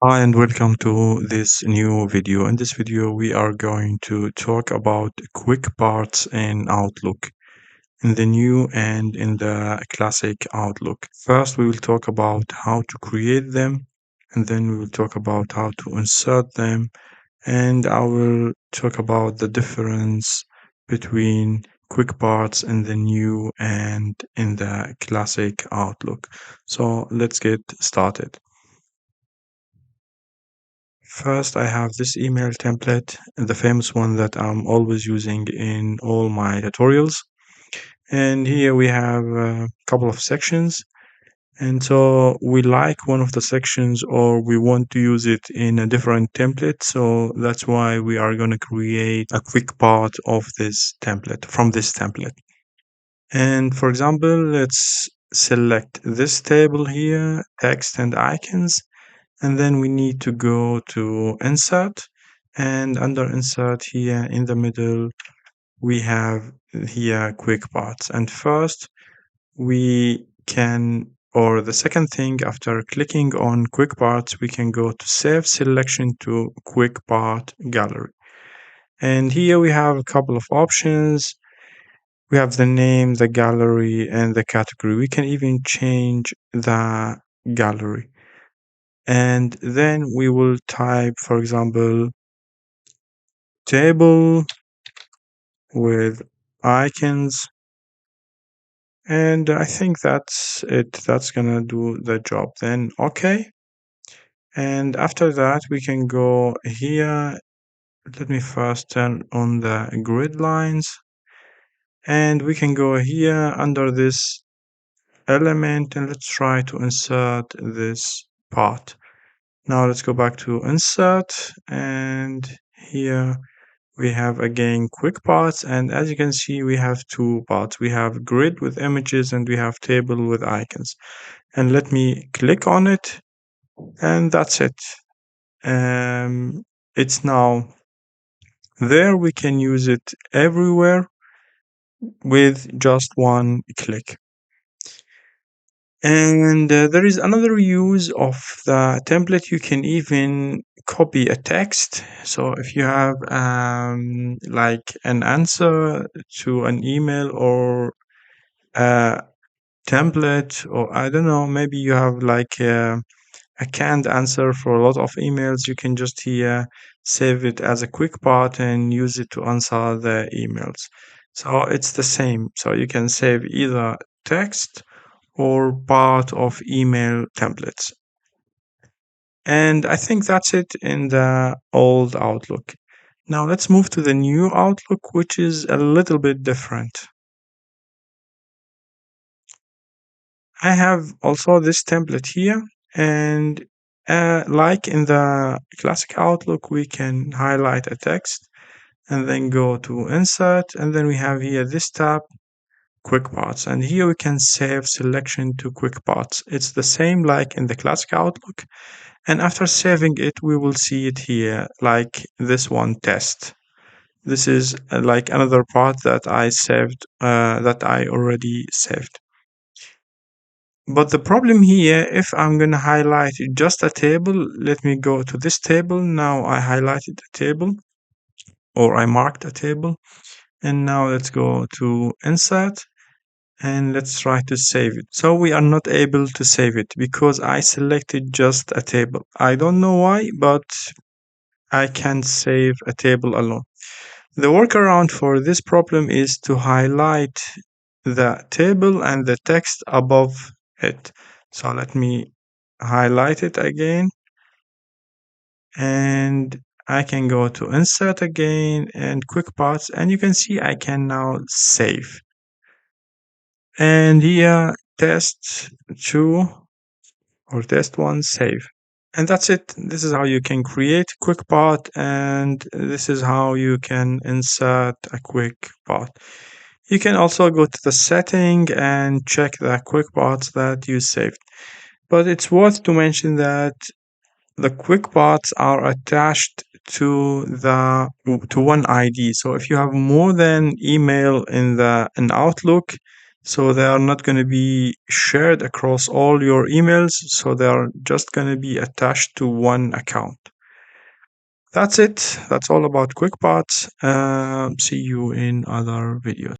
Hi and welcome to this new video. In this video, we are going to talk about quick parts in Outlook, in the new and in the classic Outlook. First, we will talk about how to create them, and then we will talk about how to insert them, and I will talk about the difference between quick parts in the new and in the classic Outlook. So let's get started. First, I have this email template, the famous one that I'm always using in all my tutorials. And here we have a couple of sections. And so we like one of the sections or we want to use it in a different template. So that's why we are going to create a quick part of this template from this template. And for example, let's select this table here, text and icons. And then we need to go to insert, and under insert here in the middle we have here quick parts. And first we can, or the second thing, after clicking on quick parts, we can go to save selection to quick part gallery. And here we have a couple of options. We have the name, the gallery, and the category. We can even change the gallery. And then we will type, for example, table with icons. And I think that's it. That's gonna do the job. Then okay. And after that, we can go here. Let me first turn on the grid lines. And we can go here under this element and let's try to insert this part. Now let's go back to insert, and here we have again quick parts, and as you can see we have two parts. We have grid with images and we have table with icons. And let me click on it, and that's it. It's now there. We can use it everywhere with just one click. And there is another use of the template. You can even copy a text. So if you have like an answer to an email or a template, or I don't know, maybe you have like a canned answer for a lot of emails, you can just here save it as a quick part and use it to answer the emails. So it's the same. So you can save either text or part of email templates. And I think that's it in the old Outlook. Now let's move to the new Outlook, which is a little bit different. I have also this template here, and like in the classic Outlook, we can highlight a text and then go to insert, and then we have here this tab, quick parts, and here we can save selection to quick parts. It's the same like in the classic Outlook, and after saving it we will see it here like this one, test. This is like another part that I saved, that I already saved. But the problem here, if I'm going to highlight just a table, let me go to this table. Now I highlighted a table, or I marked a table, and now let's go to insert and let's try to save it. So we are not able to save it because I selected just a table. I don't know why, but I can't save a table alone. The workaround for this problem is to highlight the table and the text above it. So let me highlight it again, and I can go to insert again and quick parts, and you can see I can now save. And here test 2 or test 1, save. And that's it. This is how you can create quick part, and this is how you can insert a quick part. You can also go to the setting and check the quick parts that you saved. But it's worth to mention that the quick parts are attached to one ID. So if you have more than email in Outlook, So they are not going to be shared across all your emails. So they are just going to be attached to one account. That's it. That's all about QuickParts. See you in other videos.